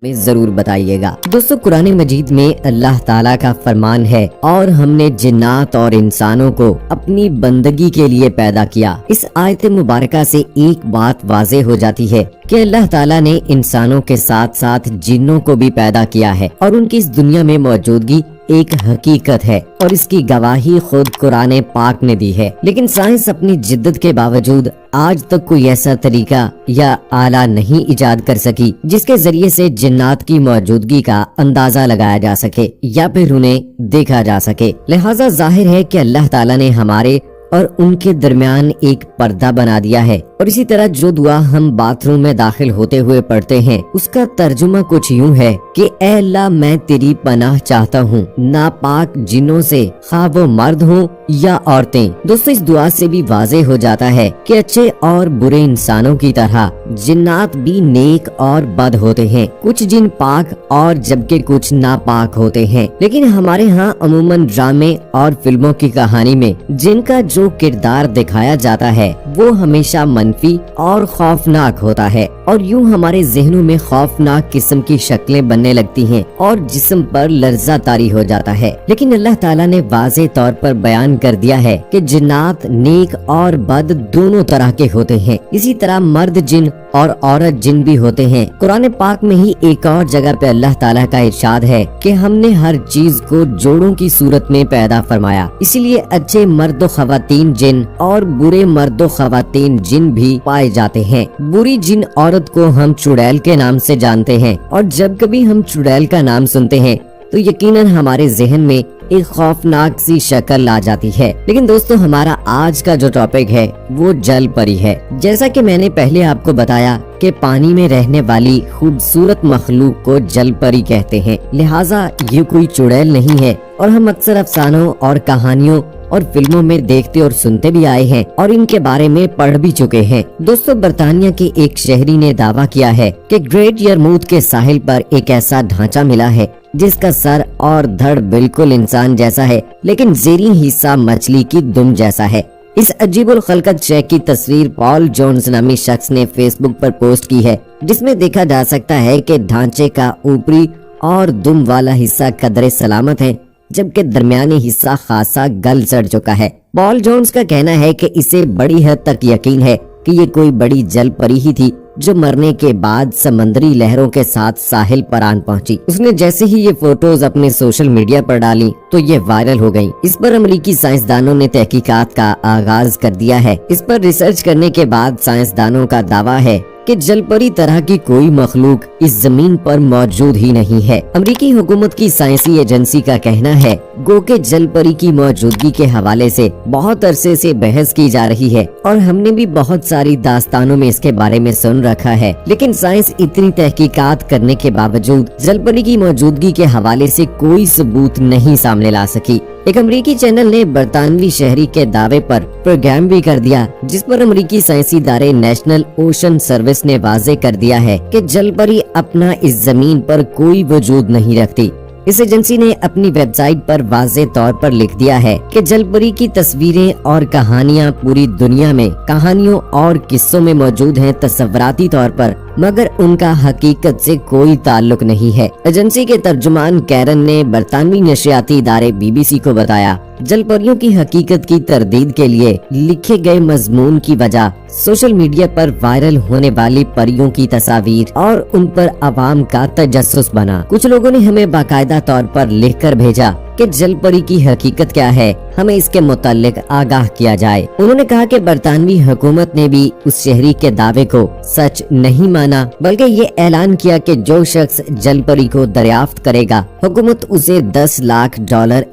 میں ضرور بتائیے گا۔ دوستو قرآن مجید میں اللہ تعالیٰ کا فرمان ہے، اور ہم نے جنات اور انسانوں کو اپنی بندگی کے لیے پیدا کیا۔ اس آیت مبارکہ سے ایک بات واضح ہو جاتی ہے کہ اللہ تعالیٰ نے انسانوں کے ساتھ ساتھ جنوں کو بھی پیدا کیا ہے، اور ان کی اس دنیا میں موجودگی ایک حقیقت ہے، اور اس کی گواہی خود قرآن پاک نے دی ہے۔ لیکن سائنس اپنی جدت کے باوجود آج تک کوئی ایسا طریقہ یا آلہ نہیں ایجاد کر سکی جس کے ذریعے سے جنات کی موجودگی کا اندازہ لگایا جا سکے یا پھر انہیں دیکھا جا سکے۔ لہٰذا ظاہر ہے کہ اللہ تعالیٰ نے ہمارے اور ان کے درمیان ایک پردہ بنا دیا ہے، اور اسی طرح جو دعا ہم باتھ روم میں داخل ہوتے ہوئے پڑھتے ہیں اس کا ترجمہ کچھ یوں ہے کہ اے اللہ میں تیری پناہ چاہتا ہوں ناپاک جنوں سے، خواہ وہ مرد ہوں یا عورتیں۔ دوستو اس دعا سے بھی واضح ہو جاتا ہے کہ اچھے اور برے انسانوں کی طرح جنات بھی نیک اور بد ہوتے ہیں، کچھ جن پاک اور جبکہ کچھ ناپاک ہوتے ہیں۔ لیکن ہمارے ہاں عموماً ڈرامے اور فلموں کی کہانی میں جن کا جو کردار دکھایا جاتا ہے وہ ہمیشہ منفی اور خوفناک ہوتا ہے، اور یوں ہمارے ذہنوں میں خوفناک قسم کی شکلیں بننے لگتی ہیں اور جسم پر لرزہ طاری ہو جاتا ہے۔ لیکن اللہ تعالیٰ نے واضح طور پر بیان کر دیا ہے کہ جنات نیک اور بد دونوں طرح کے ہوتے ہیں، اسی طرح مرد جن اور عورت جن بھی ہوتے ہیں۔ قرآن پاک میں ہی ایک اور جگہ پہ اللہ تعالیٰ کا ارشاد ہے کہ ہم نے ہر چیز کو جوڑوں کی صورت میں پیدا فرمایا، اسی لیے اچھے مرد و خواتین جن اور برے مرد و خواتین جن بھی پائے جاتے ہیں۔ بری جن عورت کو ہم چڑیل کے نام سے جانتے ہیں، اور جب کبھی ہم چڑیل کا نام سنتے ہیں تو یقیناً ہمارے ذہن میں ایک خوفناک سی شکل آ جاتی ہے۔ لیکن دوستو ہمارا آج کا جو ٹاپک ہے وہ جل پری ہے۔ جیسا کہ میں نے پہلے آپ کو بتایا کہ پانی میں رہنے والی خوبصورت مخلوق کو جل پری کہتے ہیں، لہٰذا یہ کوئی چڑیل نہیں ہے، اور ہم اکثر افسانوں اور کہانیوں اور فلموں میں دیکھتے اور سنتے بھی آئے ہیں اور ان کے بارے میں پڑھ بھی چکے ہیں۔ دوستو برطانیہ کے ایک شہری نے دعویٰ کیا ہے کہ گریٹ یرموتھ کے ساحل پر ایک ایسا ڈھانچہ ملا ہے جس کا سر اور دھڑ بالکل انسان جیسا ہے، لیکن زیریں حصہ مچھلی کی دم جیسا ہے۔ اس عجیب الخلقت شے کی تصویر پال جونز نامی شخص نے فیس بک پر پوسٹ کی ہے، جس میں دیکھا جا سکتا ہے کہ ڈھانچے کا اوپری اور دم والا حصہ قدرے سلامت ہے، جبکہ درمیانی حصہ خاصا گل سڑ چکا ہے۔ پال جونز کا کہنا ہے کہ اسے بڑی حد تک یقین ہے کہ یہ کوئی بڑی جل پری ہی تھی جو مرنے کے بعد سمندری لہروں کے ساتھ ساحل پر آن پہنچی۔ اس نے جیسے ہی یہ فوٹوز اپنے سوشل میڈیا پر ڈالی تو یہ وائرل ہو گئی۔ اس پر امریکی سائنسدانوں نے تحقیقات کا آغاز کر دیا ہے۔ اس پر ریسرچ کرنے کے بعد سائنسدانوں کا دعویٰ ہے کہ جل پری طرح کی کوئی مخلوق اس زمین پر موجود ہی نہیں ہے۔ امریکی حکومت کی سائنسی ایجنسی کا کہنا ہے گو کہ جل پری کی موجودگی کے حوالے سے بہت عرصے سے بحث کی جا رہی ہے، اور ہم نے بھی بہت ساری داستانوں میں اس کے بارے میں سن رکھا ہے، لیکن سائنس اتنی تحقیقات کرنے کے باوجود جل پری کی موجودگی کے حوالے سے کوئی ثبوت نہیں سامنے لا سکی۔ ایک امریکی چینل نے برطانوی شہری کے دعوے پر پروگرام بھی کر دیا، جس پر امریکی سائنسی ادارے نیشنل اوشن سروس نے واضح کر دیا ہے کہ جل پری اپنا اس زمین پر کوئی وجود نہیں رکھتی۔ اس ایجنسی نے اپنی ویب سائٹ پر واضح طور پر لکھ دیا ہے کہ جل پری کی تصویریں اور کہانیاں پوری دنیا میں کہانیوں اور قصوں میں موجود ہیں تصوراتی طور پر، مگر ان کا حقیقت سے کوئی تعلق نہیں ہے۔ ایجنسی کے ترجمان کیرن نے برطانوی نشریاتی ادارے BBC کو بتایا جل پریوں کی حقیقت کی تردید کے لیے لکھے گئے مضمون کی وجہ سوشل میڈیا پر وائرل ہونے والی پریوں کی تصاویر اور ان پر عوام کا تجسس بنا۔ کچھ لوگوں نے ہمیں باقاعدہ طور پر لکھ کر بھیجا کہ جل پری کی حقیقت کیا ہے، ہمیں اس کے متعلق آگاہ کیا جائے۔ انہوں نے کہا کہ برطانوی حکومت نے بھی اس شہری کے دعوے کو سچ نہیں مانا، بلکہ یہ اعلان کیا کہ جو شخص جل پری کو دریافت کرے گا حکومت اسے $10 لاکھ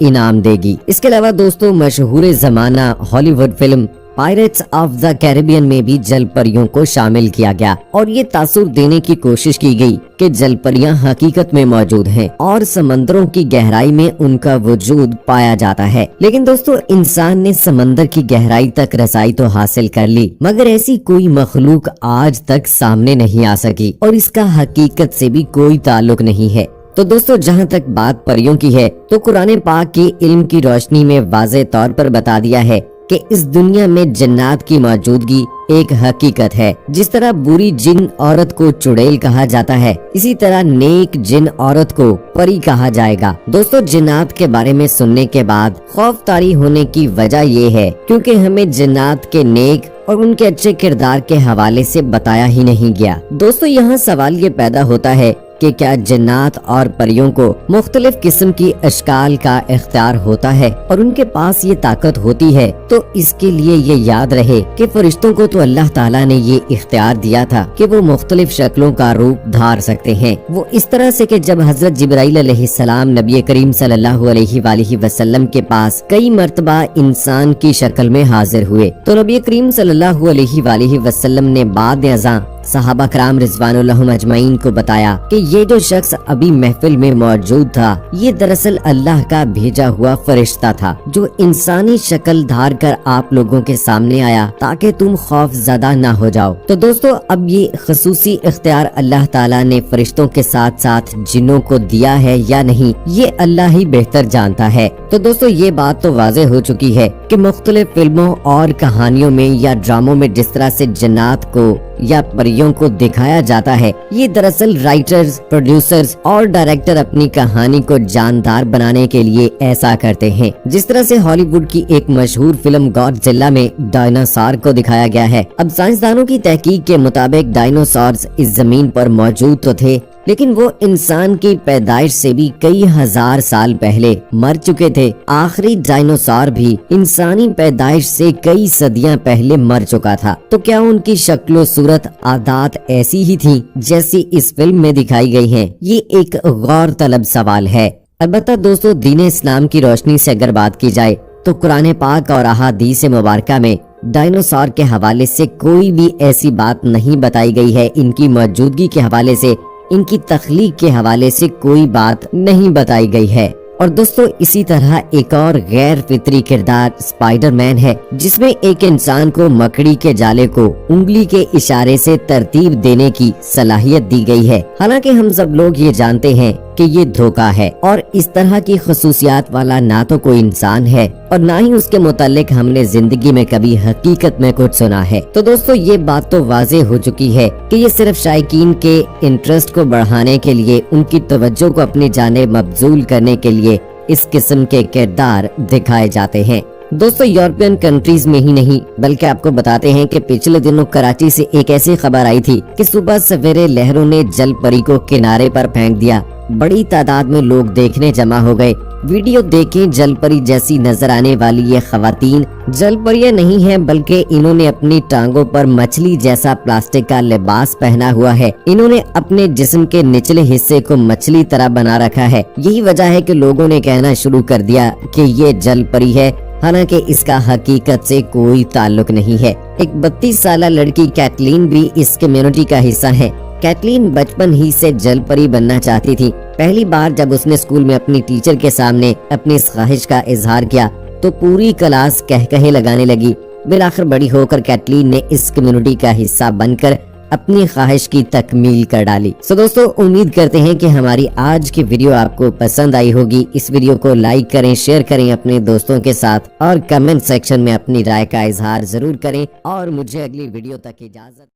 انعام دے گی۔ اس کے علاوہ دوستو مشہور زمانہ ہالی would film pyrites of the Caribbean میں بھی جل پریوں کو شامل کیا گیا، اور یہ تاثر دینے کی کوشش کی گئی کہ جل پریاں حقیقت میں موجود ہیں اور سمندروں کی گہرائی میں ان کا وجود پایا جاتا ہے۔ لیکن دوستو انسان نے سمندر کی گہرائی تک رسائی تو حاصل کر لی، مگر ایسی کوئی مخلوق آج تک سامنے نہیں آ سکی، اور اس کا حقیقت سے بھی کوئی تعلق نہیں ہے۔ تو دوستو جہاں تک بات پریوں کی ہے تو قرآن پاک کے علم کی روشنی میں واضح طور پر بتا دیا ہے کہ اس دنیا میں جنات کی موجودگی ایک حقیقت ہے۔ جس طرح بری جن عورت کو چڑیل کہا جاتا ہے، اسی طرح نیک جن عورت کو پری کہا جائے گا۔ دوستو، جنات کے بارے میں سننے کے بعد خوف طاری ہونے کی وجہ یہ ہے کیونکہ ہمیں جنات کے نیک اور ان کے اچھے کردار کے حوالے سے بتایا ہی نہیں گیا۔ دوستو، یہاں سوال یہ پیدا ہوتا ہے کہ کیا جنات اور پریوں کو مختلف قسم کی اشکال کا اختیار ہوتا ہے اور ان کے پاس یہ طاقت ہوتی ہے؟ تو اس کے لیے یہ یاد رہے کہ فرشتوں کو تو اللہ تعالیٰ نے یہ اختیار دیا تھا کہ وہ مختلف شکلوں کا روپ دھار سکتے ہیں۔ وہ اس طرح سے کہ جب حضرت جبرائیل علیہ السلام نبی کریم صلی اللہ علیہ وآلہ وسلم کے پاس کئی مرتبہ انسان کی شکل میں حاضر ہوئے تو نبی کریم صلی اللہ علیہ وآلہ وسلم نے بعد ازاں صحابہ کرام رضوان اللہ اجمعین کو بتایا کہ یہ جو شخص ابھی محفل میں موجود تھا، یہ دراصل اللہ کا بھیجا ہوا فرشتہ تھا جو انسانی شکل دھار کر آپ لوگوں کے سامنے آیا تاکہ تم خوف زدہ نہ ہو جاؤ۔ تو دوستو، اب یہ خصوصی اختیار اللہ تعالیٰ نے فرشتوں کے ساتھ ساتھ جنوں کو دیا ہے یا نہیں، یہ اللہ ہی بہتر جانتا ہے۔ تو دوستو، یہ بات تو واضح ہو چکی ہے کہ مختلف فلموں اور کہانیوں میں یا ڈراموں میں جس طرح سے جنات کو یا پریوں کو دکھایا جاتا ہے، یہ دراصل رائٹرز، پروڈیوسرز اور ڈائریکٹر اپنی کہانی کو جاندار بنانے کے لیے ایسا کرتے ہیں۔ جس طرح سے ہالی ووڈ کی ایک مشہور فلم گاڈزیلا میں ڈائناسور کو دکھایا گیا ہے۔ اب سائنسدانوں کی تحقیق کے مطابق ڈائناسورز اس زمین پر موجود تو تھے، لیکن وہ انسان کی پیدائش سے بھی کئی ہزار سال پہلے مر چکے تھے۔ آخری ڈائناسور بھی انسانی پیدائش سے کئی صدیاں پہلے مر چکا تھا۔ تو کیا ان کی شکل و صورت، عادات ایسی ہی تھی جیسی اس فلم میں دکھائی گئی ہیں؟ یہ ایک غور طلب سوال ہے۔ البتہ دوستو، دین اسلام کی روشنی سے اگر بات کی جائے تو قرآن پاک اور احادیث مبارکہ میں ڈائناسور کے حوالے سے کوئی بھی ایسی بات نہیں بتائی گئی ہے، ان کی موجودگی کے حوالے سے، ان کی تخلیق کے حوالے سے کوئی بات نہیں بتائی گئی ہے۔ اور دوستو، اسی طرح ایک اور غیر فطری کردار اسپائڈر مین ہے، جس میں ایک انسان کو مکڑی کے جالے کو انگلی کے اشارے سے ترتیب دینے کی صلاحیت دی گئی ہے۔ حالانکہ ہم سب لوگ یہ جانتے ہیں کہ یہ دھوکہ ہے اور اس طرح کی خصوصیات والا نہ تو کوئی انسان ہے اور نہ ہی اس کے متعلق ہم نے زندگی میں کبھی حقیقت میں کچھ سنا ہے۔ تو دوستو، یہ بات تو واضح ہو چکی ہے کہ یہ صرف شائقین کے انٹرسٹ کو بڑھانے کے لیے، ان کی توجہ کو اپنی جانب مبذول کرنے کے لیے اس قسم کے کردار دکھائے جاتے ہیں۔ دوستو، یورپین کنٹریز میں ہی نہیں بلکہ آپ کو بتاتے ہیں کہ پچھلے دنوں کراچی سے ایک ایسی خبر آئی تھی کہ صبح سویرے لہروں نے جل پری کو کنارے پر پھینک دیا۔ بڑی تعداد میں لوگ دیکھنے جمع ہو گئے۔ ویڈیو دیکھیں، جل پری جیسی نظر آنے والی یہ خواتین جل پریاں نہیں ہیں بلکہ انہوں نے اپنی ٹانگوں پر مچھلی جیسا پلاسٹک کا لباس پہنا ہوا ہے۔ انہوں نے اپنے جسم کے نچلے حصے کو مچھلی طرح بنا رکھا ہے۔ یہی وجہ ہے کہ لوگوں نے کہنا شروع کر دیا کہ یہ جل پری ہے، حالانکہ اس کا حقیقت سے کوئی تعلق نہیں ہے۔ ایک 32 سالہ لڑکی کیٹلین بھی اس کمیونٹی کا حصہ ہے۔ کیٹلین بچپن ہی سے جل پری بننا چاہتی تھی۔ پہلی بار جب اس نے اسکول میں اپنی ٹیچر کے سامنے اپنی اس خواہش کا اظہار کیا تو پوری کلاس کہکہے لگانے لگی۔ بالآخر بڑی ہو کر کیٹلین نے اس کمیونٹی کا حصہ بن کر اپنی خواہش کی تکمیل کر ڈالی۔ دوستو، امید کرتے ہیں کہ ہماری آج کی ویڈیو آپ کو پسند آئی ہوگی۔ اس ویڈیو کو لائک کریں، شیئر کریں اپنے دوستوں کے ساتھ اور کمنٹ سیکشن میں اپنی رائے کا اظہار ضرور کریں اور مجھے اگلی ویڈیو تک اجازت